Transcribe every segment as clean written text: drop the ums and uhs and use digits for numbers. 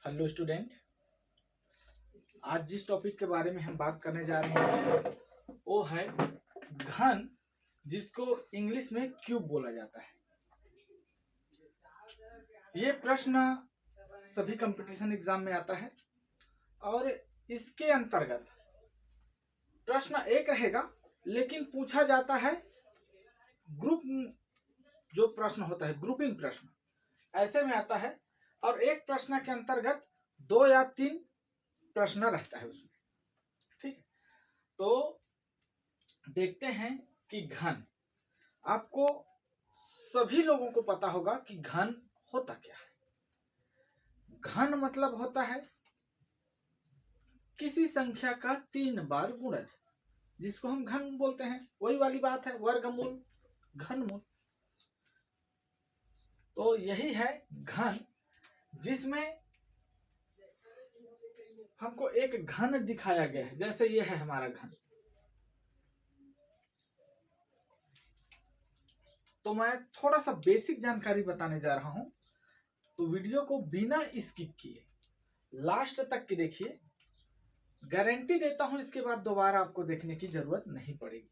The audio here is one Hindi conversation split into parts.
Hello student. आज जिस टॉपिक के बारे में हम बात करने जा रहे हैं वो है घन, जिसको इंग्लिश में क्यूब बोला जाता है। ये प्रश्न सभी कंपटीशन एग्जाम में आता है और इसके अंतर्गत प्रश्न एक रहेगा, लेकिन पूछा जाता है ग्रुप, जो प्रश्न होता है ग्रुपिंग प्रश्न ऐसे में आता है, और एक प्रश्न के अंतर्गत 2 या 3 प्रश्न रहता है उसमें। ठीक है, तो देखते हैं कि घन, आपको सभी लोगों को पता होगा कि घन होता क्या है। घन मतलब होता है किसी संख्या का 3 बार गुणज, जिसको हम घन बोलते हैं। वही वाली बात है, वर्गमूल, घनमूल। तो यही है घन, जिसमें हमको एक घन दिखाया गया है। जैसे ये है हमारा घन, तो मैं थोड़ा सा बेसिक जानकारी बताने जा रहा हूं, तो वीडियो को बिना स्किप किए लास्ट तक की देखिए। गारंटी देता हूं इसके बाद दोबारा आपको देखने की जरूरत नहीं पड़ेगी।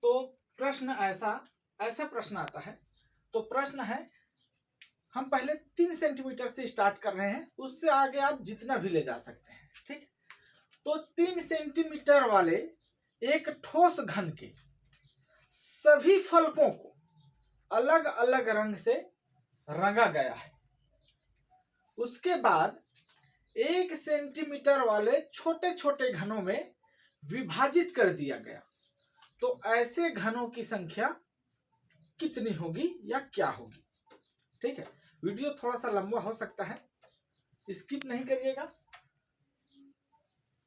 तो प्रश्न ऐसा प्रश्न आता है। तो प्रश्न है, हम पहले 3 सेंटीमीटर से स्टार्ट कर रहे हैं, उससे आगे आप जितना भी ले जा सकते हैं। ठीक, तो 3 सेंटीमीटर वाले एक ठोस घन के सभी फलकों को अलग अलग रंग से रंगा गया है। उसके बाद 1 सेंटीमीटर वाले छोटे छोटे घनों में विभाजित कर दिया गया। तो ऐसे घनों की संख्या कितनी होगी या क्या होगी? ठीक है, वीडियो थोड़ा सा लंबा हो सकता है, स्किप नहीं करिएगा।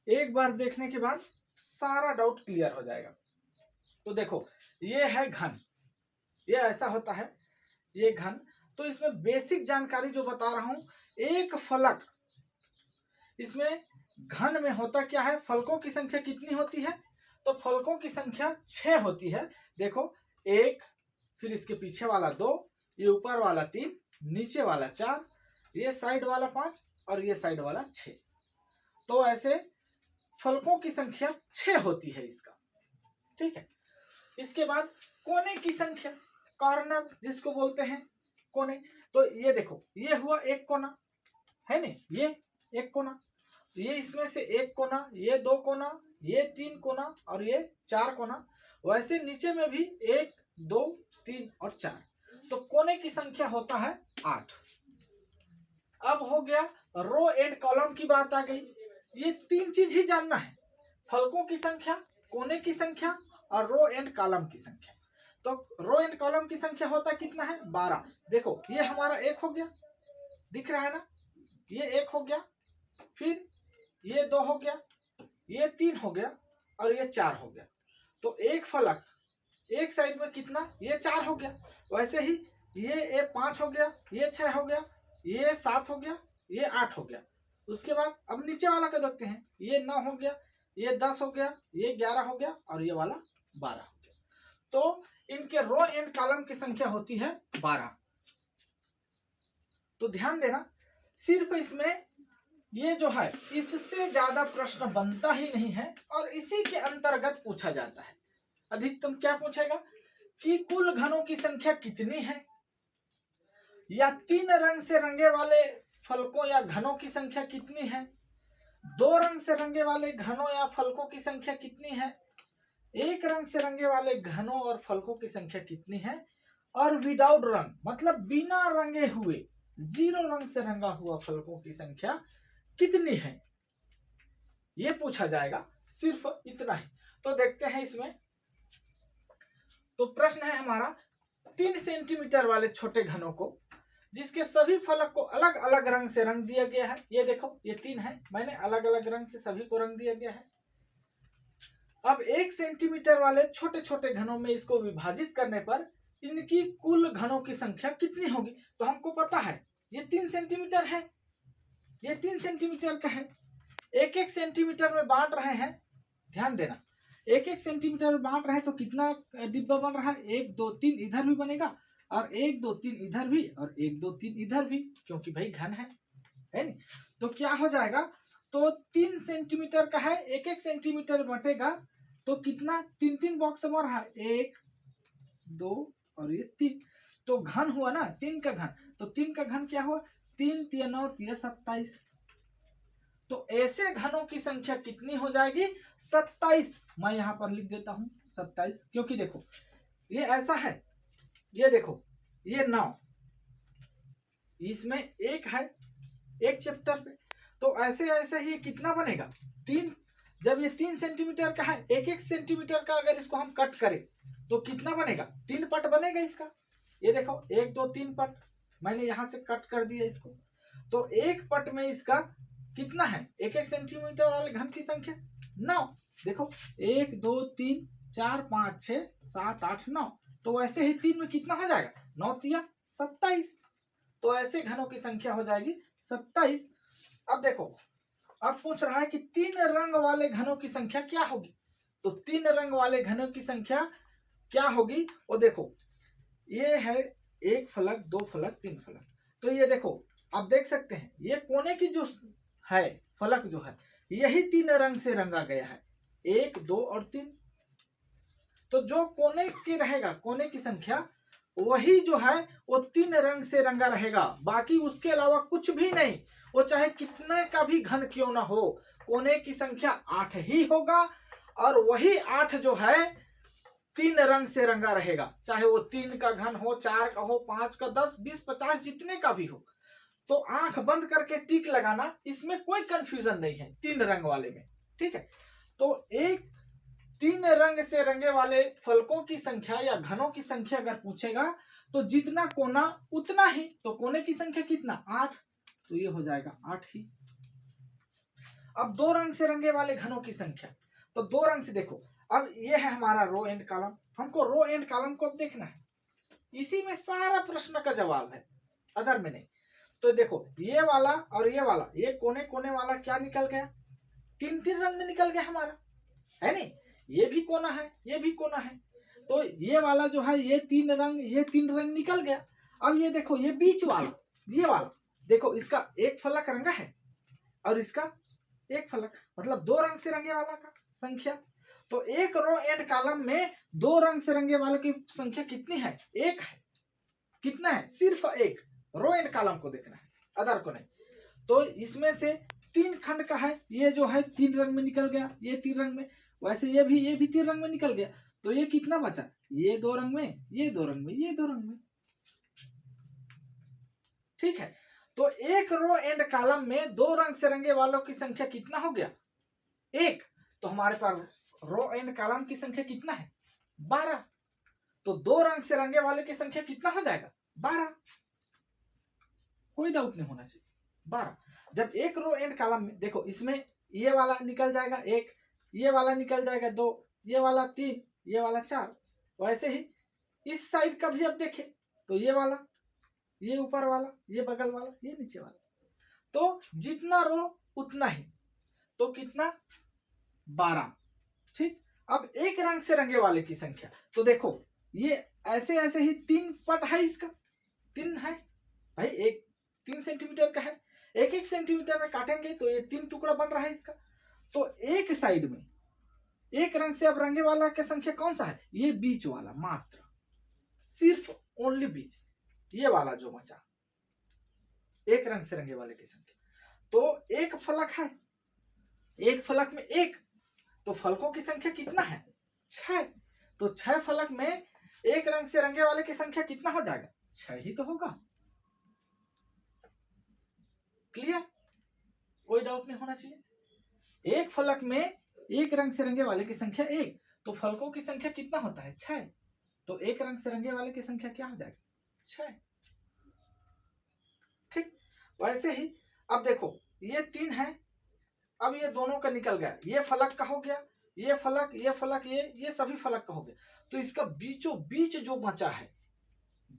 एक बार देखने के बाद सारा डाउट क्लियर हो जाएगा। तो देखो, ये है घन, ये ऐसा होता है ये घन। तो इसमें बेसिक जानकारी जो बता रहा हूं, एक फलक, इसमें घन में होता क्या है, फलकों की संख्या कितनी होती है? तो फलकों की संख्या 6 होती है। देखो, 1, फिर इसके पीछे वाला 2, ये ऊपर वाला 3, नीचे वाला 4, ये साइड वाला 5 और ये साइड वाला 6। तो ऐसे फलकों की संख्या 6 होती है इसका। ठीक है, इसके बाद कोने की संख्या, कॉर्नर जिसको बोलते हैं कोने। तो ये देखो, ये हुआ एक कोना है नहीं, ये एक कोना, ये इसमें से एक कोना, ये 2 कोना, ये 3 कोना और ये 4 कोना। वैसे नीचे में भी 1, 2, 3 और 4। तो कोने की संख्या होता है 8। अब हो गया रो एंड कॉलम की बात आ गई। ये 3 चीज ही जानना है, फलकों की संख्या, कोने की संख्या और रो एंड कॉलम की संख्या। तो रो एंड कॉलम की संख्या होता कितना है? 12। देखो, ये हमारा 1 हो गया, दिख रहा है ना, ये 1 हो गया, फिर ये 2 हो गया, ये 3 हो गया और ये 4 हो गया। तो एक फलक एक साइड में कितना? ये 4 हो गया। वैसे ही ये 5 हो गया, ये 6 हो गया, ये 7 हो गया, ये 8 हो गया। उसके बाद अब नीचे वाला का देखते हैं, ये 9 हो गया, ये 10 हो गया, ये 11 हो गया और ये वाला 12 हो गया। तो इनके रो एंड कॉलम की संख्या होती है 12। तो ध्यान देना, सिर्फ इसमें ये जो है, इससे ज्यादा प्रश्न बनता ही नहीं है और इसी के अंतर्गत पूछा जाता है। अधिकतम क्या पूछेगा कि कुल घनों की संख्या कितनी है, या 3 रंग से रंगे वाले फलकों या घनों की संख्या कितनी है, 2 रंग से रंगे वाले घनों या फलकों की संख्या कितनी है, 1 रंग से रंगे वाले घनों और फलकों की संख्या कितनी है, और विदाउट रंग मतलब बिना रंगे हुए 0 रंग से रंगा हुआ फलकों की संख्या कितनी है, ये पूछा जाएगा। सिर्फ इतना ही। तो देखते हैं इसमें। तो प्रश्न है हमारा, 3 सेंटीमीटर वाले छोटे घनों को जिसके सभी फलक को अलग अलग रंग से रंग दिया गया है। ये देखो, ये 3 है, मैंने अलग अलग रंग से सभी को रंग दिया गया है। अब 1 सेंटीमीटर वाले छोटे छोटे घनों में इसको विभाजित करने पर इनकी कुल घनों की संख्या कितनी होगी? तो हमको पता है ये 3 सेंटीमीटर है, ये 3 सेंटीमीटर का है। 1-1 सेंटीमीटर में बांट रहे हैं, ध्यान देना, 1-1 सेंटीमीटर में बांट रहे हैं तो कितना डिब्बा बन रहा है? 1, 2, 3, इधर भी बनेगा और 1 2 3 इधर भी और 1 2 3 इधर भी, क्योंकि भाई घन है नहीं? तो क्या हो जाएगा, तो 3 सेंटीमीटर का है, 1 सेंटीमीटर बटेगा तो कितना, 3 बॉक्स बन रहा है, 1 2 और ये 3, तो घन हुआ ना 3 का घन, तो 3 का घन क्या हुआ, 3 3 और 3 27। तो ऐसे घनों की संख्या कितनी हो जाएगी, 27। मैं यहां पर लिख देता हूं 27, क्योंकि देखो ये ऐसा है, ये देखो ये 9, इसमें एक है एक चैप्टर पे, तो ऐसे ऐसे ही कितना बनेगा 3, जब ये 3 सेंटीमीटर का है, 1 सेंटीमीटर का अगर इसको हम कट करें तो कितना बनेगा, 3 पट बनेगा इसका। ये देखो 1 2 3 पट, मैंने यहां से कट कर दिया इसको, तो एक पट में इसका कितना है, 1 सेंटीमीटर वाले घन की संख्या 9। देखो 1 2 3 4 5 6 7 8 9, तो ऐसे ही 3 में कितना हो जाएगा, 9 3 27। तो ऐसे घनों की संख्या हो जाएगी 27। अब देखो, अब पूछ रहा है कि 3 रंग वाले घनों की संख्या क्या होगी, तो 3 रंग वाले घनों की संख्या क्या होगी, वो देखो ये है 1 फलक 2 फलक 3 फलक, तो ये देखो आप देख सकते हैं ये कोने की जो है फलक जो है यही 3 रंग से रंगा गया है, 1 2 और 3। तो जो कोने की रहेगा, कोने की संख्या वही जो है वो 3 रंग से रंगा रहेगा, बाकी उसके अलावा कुछ भी नहीं, वो चाहे कितने का भी घन क्यों ना हो, कोने की संख्या 8 ही होगा, और वही 8 जो है 3 रंग से रंगा रहेगा, चाहे वो 3 का घन हो, 4 का हो, 5 का, 10 20 50 जितने का भी हो। तो आंख बंद करके टिक लगाना, इसमें कोई कंफ्यूजन नहीं है 3 रंग वाले में, ठीक है। तो एक 3 रंग से रंगे वाले फलकों की संख्या या घनों की संख्या अगर पूछेगा तो जितना कोना उतना ही, तो कोने की संख्या कितना 8, तो ये हो जाएगा 8 ही। अब 2 रंग से रंगे वाले घनों की संख्या, तो 2 रंग से देखो, अब ये है हमारा रो एंड कॉलम, हमको रो एंड कॉलम को अब देखना है, इसी में सारा प्रश्न का जवाब है, अदर में नहीं। तो देखो ये वाला और ये वाला, ये कोने कोने वाला क्या निकल गया, 3 रंग में निकल गया हमारा, है नहीं, ये भी कोना है ये भी कोना है, तो ये वाला जो है ये 3 रंग, ये 3 रंग निकल गया। अब ये देखो ये बीच वाला, ये वाला देखो इसका एक फलक रंगा है और इसका एक फलक, मतलब 2 रंग से रंगे वाला का संख्या। तो एक रो एंड कॉलम में 2 रंग से रंगे वालों की संख्या कितनी है, 1 है। कितना है, सिर्फ 1। रो एंड कॉलम को देखना है, अदर को नहीं। तो इसमें से 3 खंड का है, ये जो है 3 रंग में निकल गया, ये 3 रंग में, वैसे ये भी 3 रंग में निकल गया, तो ये कितना बचा, ये 2 रंग में, ये 2 रंग में, ये 2 रंग में, ठीक है। तो एक रो एंड कॉलम में 2 रंग से रंगे वालों की संख्या कितना हो गया, 1। तो हमारे पास रो एंड कॉलम की संख्या कितना है, 12। तो 2 रंग से रंगे वाले की संख्या कितना हो जाएगा, 12। कोई डाउट नहीं होना चाहिए, 12। जब एक रो एंड कॉलम में देखो, इसमें ये वाला निकल जाएगा 1, ये वाला निकल जाएगा 2, ये वाला 3, ये वाला 4। वैसे ही इस साइड का भी अब देखें तो ये वाला, ये ऊपर वाला, ये बगल वाला, ये नीचे वाला, तो जितना रो उतना ही, तो कितना 12, ठीक। अब एक रंग से रंगे वाले की संख्या, तो देखो ये ऐसे ऐसे ही 3 पट है, इसका 3 है भाई, एक 3 सेंटीमीटर का है, 1 सेंटीमीटर में काटेंगे तो ये 3 टुकड़ा बन रहा है इसका। तो एक साइड में एक रंग से अब रंगे वाला की संख्या कौन सा है, ये बीच वाला, मात्र सिर्फ ओनली बीच, ये वाला जो बचा एक रंग से रंगे वाले की संख्या। तो एक फलक है, एक फलक में 1, तो फलकों की संख्या कितना है, 6। तो 6 फलक में एक रंग से रंगे वाले की संख्या कितना हो जाएगा, 6 ही तो होगा। क्लियर, कोई डाउट नहीं होना चाहिए। एक फलक में एक रंग से रंगे वाले की संख्या 1, तो फलकों की संख्या कितना होता है, 6। तो एक रंग से रंगे वाले की संख्या क्या हो जाएगा, 6, ठीक। वैसे ही अब देखो ये 3 है, अब ये दोनों का निकल गया, ये फलक का हो गया, ये फलक, ये फलक, ये सभी फलक का हो गया। तो इसका बीचों बीच जो बचा है,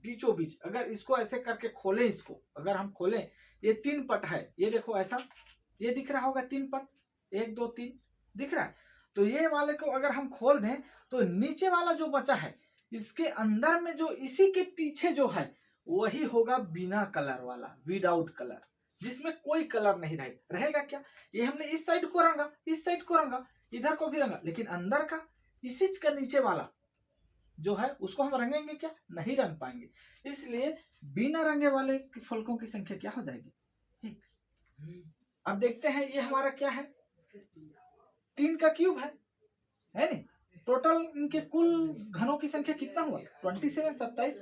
बीचों बीच अगर इसको ऐसे करके खोलें, इसको अगर हम खोलें, ये 3 पट है, ये देखो ऐसा, ये दिख रहा होगा 3 पट, 1 2 3 दिख रहा है। तो ये वाले को अगर हम खोल दें तो नीचे वाला जो बचा है इसके अंदर में जो इसी के पीछे जो है वही होगा बिना कलर वाला, विदाउट कलर, जिसमें कोई कलर नहीं रहेगा क्या, ये हमने इस साइड को रंगा, इस साइड को रंगा, इधर को भी रंगा, लेकिन अंदर का इसी का नीचे वाला जो है उसको हम रंगेंगे क्या, नहीं रंग पाएंगे। इसलिए बिना रंगे वाले फलकों की संख्या क्या हो जाएगी, ठीक। अब देखते हैं ये हमारा क्या है, 3 का क्यूब है नहीं। टोटल इनके कुल घनों की संख्या कितना हुआ, 27, 27।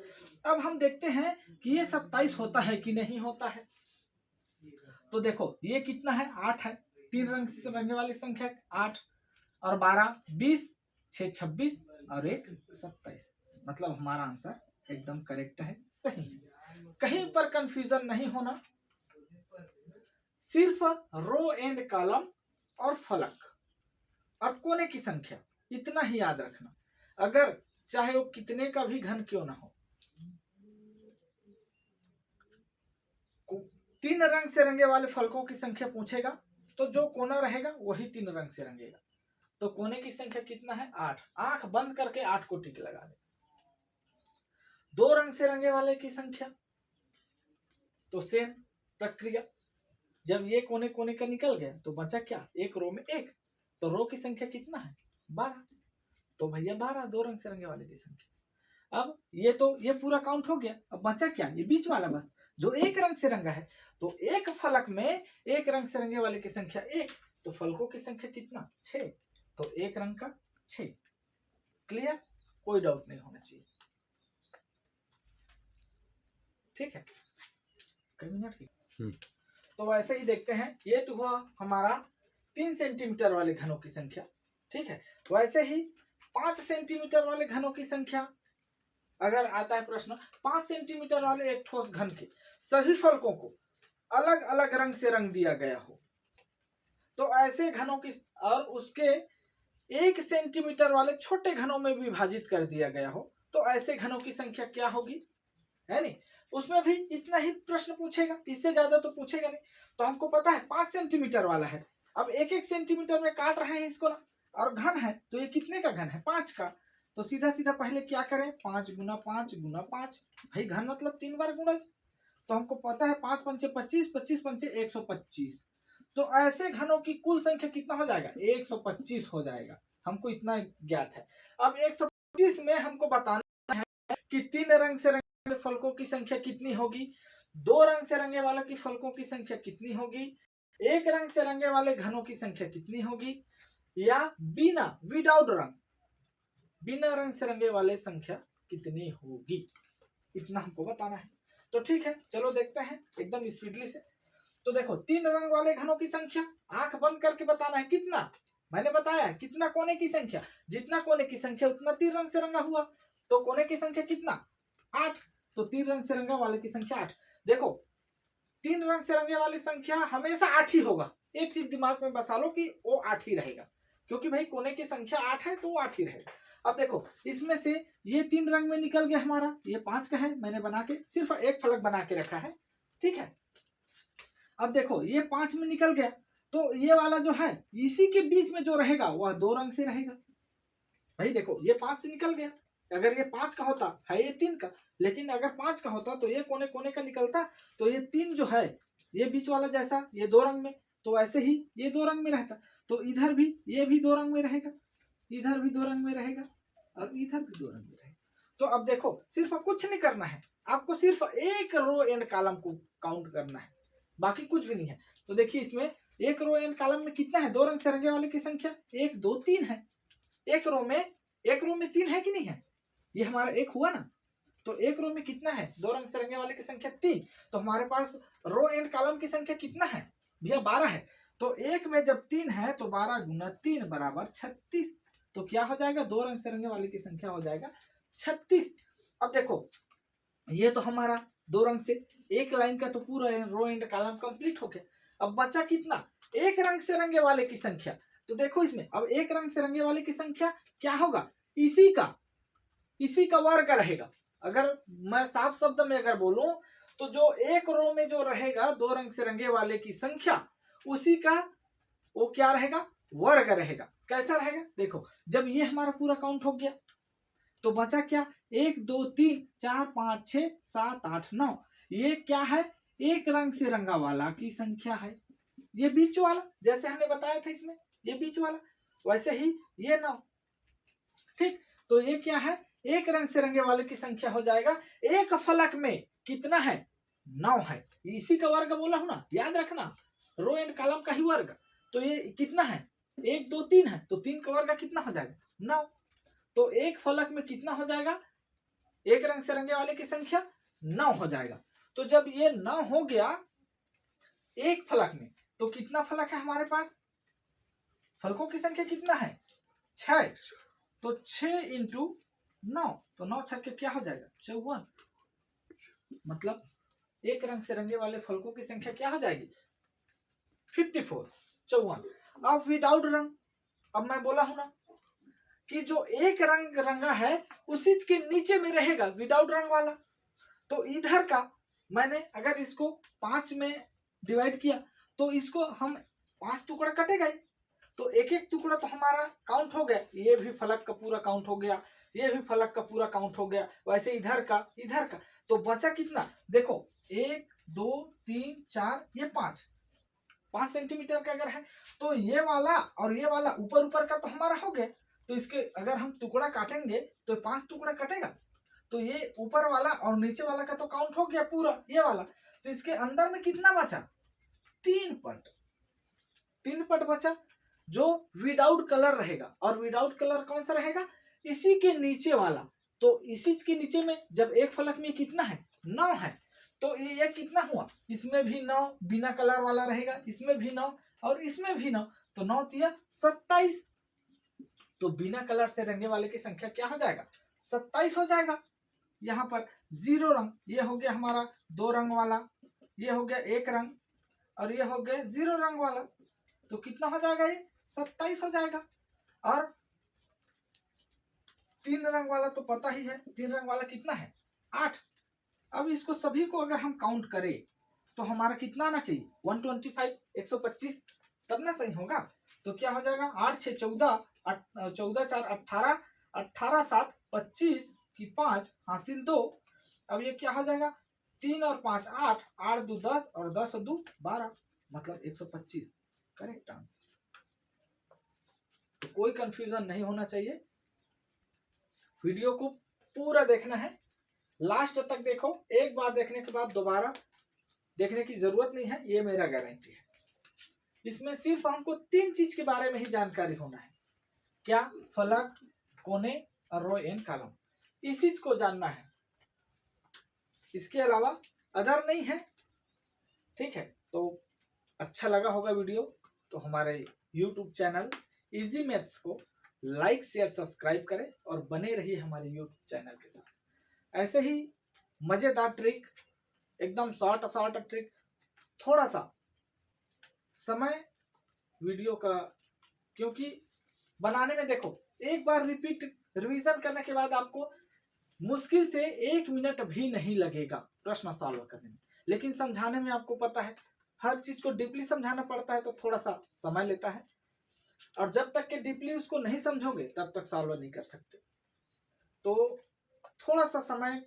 अब हम देखते हैं कि ये 27 होता है कि नहीं होता है। तो देखो ये कितना है, 8 है, 3 रंग से रंगने वाली संख्या 8 और 12 20, 6 26 और 1 27। मतलब हमारा आंसर एकदम करेक्ट है, सही है, कहीं पर कंफ्यूजन नहीं होना। सिर्फ रो एंड कॉलम और फलक और कोने की संख्या इतना ही याद रखना, अगर चाहे वो कितने का भी घन क्यों ना हो। 3 रंग से रंगे वाले फलकों की संख्या पूछेगा तो जो कोना रहेगा वही 3 रंग से रंगेगा। तो कोने की संख्या कितना है, 8। आंख बंद करके 8 को टिक लगा दे। 2 रंग से रंगे वाले की संख्या, तो सेम प्रक्रिया, जब ये कोने कोने का निकल गया तो बचा क्या, एक रो में 1, तो रो की संख्या कितना है, 12। तो भैया 12 2 रंग से रंगे वाले की संख्या। अब ये पूरा काउंट हो गया, अब बचा क्या, ये बीच वाला बस जो 1 रंग से रंगा है। तो एक फलक में 1 रंग से रंगे वाले की संख्या 1, तो फलकों की संख्या कितना, 6, तो 1 रंग का 6। क्लियर, कोई डाउट नहीं होना चाहिए, ठीक है। कई मिनट की तो वैसे ही देखते हैं, ये तो हुआ हमारा 3 सेंटीमीटर वाले घनों की संख्या, ठीक है। वैसे ही 5 सेंटीमीटर वाले घनों की संख्या, अगर आता है प्रश्न 5 सेंटीमीटर वाले एक ठोस घन के सभी फलकों को अलग अलग रंग से रंग दिया गया हो, तो ऐसे घनों की, और उसके 1 सेंटीमीटर वाले छोटे घनों में विभाजित कर दिया गया हो, तो ऐसे घनों की संख्या क्या होगी, है नहीं। उसमें भी इतना ही प्रश्न पूछेगा, इससे ज्यादा तो पूछेगा नहीं। तो हमको पता है 5 सेंटीमीटर वाला है, अब 1-1 सेंटीमीटर में काट रहे हैं इसको ना, और घन है तो ये कितने का घन है, 5 का। तो सीधा सीधा पहले क्या करें, 5 गुना 5 गुना 5, भाई घन मतलब 3 बार गुणज। तो हमको पता है 5 पंचे 25, 25 पंचे 125। तो ऐसे घनों की कुल संख्या कितना हो जाएगा, 125 हो जाएगा, हमको इतना ज्ञात है। अब 125 में हमको बताना है कि 3 रंग से रंगे फलकों की संख्या कितनी होगी, 2 रंग से रंगे वाले की फलकों की संख्या कितनी होगी, 1 रंग से रंगे वाले घनों की संख्या कितनी होगी, या विदाउट रंग, बिना रंग से रंगे वाले संख्या कितनी होगी, इतना हमको बताना है। तो ठीक है, चलो देखते हैं एकदम स्पीडली से। तो देखो 3 रंग वाले घनों की संख्या, आंख बंद करके बताना है कितना, मैंने बताया कितना कोने की संख्या, जितना कोने की संख्या उतना 3 रंग से रंगा हुआ, तो कोने की संख्या कितना, 8, तो 3 रंग से रंगा वाले की संख्या 8। देखो 3 रंग से रंगे वाली संख्या हमेशा 8 ही होगा, एक चीज दिमाग में बसा लो कि वो 8 ही रहेगा, क्योंकि भाई कोने की संख्या 8 है तो वो 8 ही रहेगा। अब देखो इसमें से ये 3 रंग में निकल गया हमारा, ये 5 का है, मैंने बना के सिर्फ एक फलक बना के रखा है, ठीक है। अब देखो ये 5 में निकल गया, तो ये वाला जो है इसी के बीच में जो रहेगा वह 2 रंग से रहेगा। भाई देखो ये 5 से निकल गया, अगर ये 5 का होता है ये 3 का, लेकिन अगर 5 का होता तो ये कोने कोने का निकलता, तो ये 3 जो है ये बीच वाला जैसा ये 2 रंग में, तो ऐसे ही ये 2 रंग में रहता, तो इधर भी ये भी 2 रंग में रहेगा, इधर भी 2 रंग में रहेगा, और इधर भी 2 रंग में रहेगा। तो अब देखो सिर्फ कुछ नहीं करना है, आपको सिर्फ एक रो एंड कॉलम को काउंट करना है, बाकी कुछ भी नहीं है। तो देखिए इसमें एक रो एंड कॉलम में कितना है, 2 रंग से रंगे वाले की संख्या 1 2 3 है, एक रो में 3 है कि नहीं है, ये हमारा 1 हुआ ना, तो एक रो में कितना है, 2 रंग से रंगे वाले की संख्या 3, तो हमारे पास रो एंड कॉलम की संख्या कितना है भैया, 12 है। तो एक में जब 3 है तो 12 गुना 3 बराबर 36, तो क्या हो जाएगा, 2 रंग से रंगे वाले की संख्या हो जाएगा 36। अब देखो ये तो हमारा 2 रंग से एक लाइन का तो पूरा रो एंड कॉलम कंप्लीट हो गया। अब बचा कितना, एक रंग से रंगे वाले की संख्या, तो देखो इसमें अब एक रंग से रंगे वाले की संख्या क्या होगा, इसी का वर्ग रहेगा। अगर मैं साफ शब्द में अगर बोलूं तो जो एक रो में जो रहेगा 2 रंग से रंगे वाले की संख्या, उसी का वो क्या रहेगा, वर्ग रहेगा। कैसा रहेगा, देखो जब ये हमारा पूरा काउंट हो गया तो बचा क्या, 1 2 3 4 5 6 7 8 9। ये क्या है? एक रंग से रंगा वाला की संख्या है। ये बीच वाला, जैसे हमने बताया था इसमें, ये बीच वाला, वैसे ही ये 9। ठीक, तो ये क्या है? एक रंग से रंगे वाले की संख्या हो जाएगा। एक फलक में कितना है? 9 है। इसी का वर्ग बोला हूं ना, याद रखना, रो एंड कॉलम का ही वर्ग। तो ये कितना है? 1 2 3 है, तो 3 का वर्ग कितना हो जाएगा? 9। तो एक फलक में कितना हो जाएगा? एक रंग से रंगे वाले की संख्या 9 हो जाएगा। तो जब ये 9 हो गया एक फलक में, तो कितना फलक है हमारे पास? फलकों की संख्या कितना है? 6। तो 6 इंटू 9, तो 9 छक्के क्या हो जाएगा? 54। मतलब एक रंग से रंगे वाले फलकों की संख्या क्या हो जाएगी? 54, 54। अब विदाउट रंग, अब मैं बोला हूं ना कि जो एक रंग रंगा है उसी के नीचे में रहेगा विदाउट रंग वाला। तो इधर का मैंने अगर इसको 5 में डिवाइड किया तो इसको हम 5 टुकड़ा कटेगा ही, तो एक एक टुकड़ा तो हमारा काउंट हो गया। ये भी फलक का पूरा काउंट हो गया, ये भी फलक का पूरा काउंट हो गया, वैसे इधर का, इधर का। तो बचा कितना? देखो 1 2 3 4, ये 5 सेंटीमीटर का अगर है तो ये वाला और ये वाला ऊपर ऊपर का तो हमारा हो गया। तो इसके अगर हम टुकड़ा काटेंगे तो 5 टुकड़ा कटेगा, तो ये ऊपर वाला और नीचे वाला का तो काउंट हो गया पूरा, ये वाला। तो इसके अंदर में कितना बचा? 3 पट, 3 पट बचा जो विदाउट कलर रहेगा। और विदाउट कलर कौन सा रहेगा? इसी के नीचे वाला। तो इसी के नीचे में जब एक फलक में कितना है? 9 है, तो ये कितना हुआ? इसमें भी 9 बिना कलर वाला रहेगा, इसमें भी 9 और इसमें भी 9, तो 9 तिया 27। तो बिना कलर से रंगे वाले की संख्या क्या हो जाएगा? 27 हो जाएगा। यहाँ पर 0 रंग, ये हो गया हमारा 2 रंग वाला, ये हो गया 1 रंग और ये हो गया 0 रंग वाला। तो कितना हो जाएगा? ये 27 हो जाएगा। और 3 रंग वाला तो पता ही है, 3 रंग वाला कितना है? 8। अब इसको सभी को अगर हम काउंट करें तो हमारा कितना आना चाहिए? 125, 125, तब ना सही होगा। तो क्या हो जाएगा? 8 6 14, 14 4 18, 18 7 25 की 5 हासिल 2। अब ये क्या हो जाएगा? 3 और 5 8, 8 2 10 और 10 और 2 12, मतलब 125 करेक्ट आंसर। तो कोई कंफ्यूजन नहीं होना चाहिए, वीडियो को पूरा देखना है, लास्ट तक देखो। एक बार देखने के बाद दोबारा देखने की जरूरत नहीं है, ये मेरा गारंटी है। इसमें सिर्फ हमको 3 चीज के बारे में ही जानकारी होना है। क्या? फलक, कोने और रो एंड कॉलम, इस चीज को जानना है, इसके अलावा अदर नहीं है। ठीक है, तो अच्छा लगा होगा वीडियो तो हमारे YouTube चैनल इजी मैथ्स को लाइक शेयर सब्सक्राइब करें और बने रहिए हमारे YouTube चैनल के साथ। ऐसे ही मजेदार ट्रिक, एकदम शॉर्ट ट्रिक, थोड़ा सा समय वीडियो का, क्योंकि बनाने में देखो एक बार रिपीट रिवीजन करने के बाद आपको मुश्किल से 1 मिनट भी नहीं लगेगा प्रश्न सॉल्व करने में, लेकिन समझाने में आपको पता है हर चीज को डीपली समझाना पड़ता है, तो थोड़ा सा समय लेता है। और जब तक के डीपली उसको नहीं समझोगे तब तक सॉल्व नहीं कर सकते। तो थोड़ा सा समय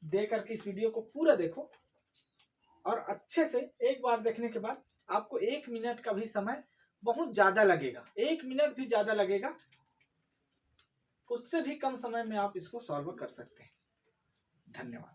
दे करके इस वीडियो को पूरा देखो, और अच्छे से एक बार देखने के बाद आपको 1 मिनट का भी समय बहुत ज्यादा लगेगा, 1 मिनट भी ज्यादा लगेगा, उससे भी कम समय में आप इसको सॉल्व कर सकते हैं। धन्यवाद।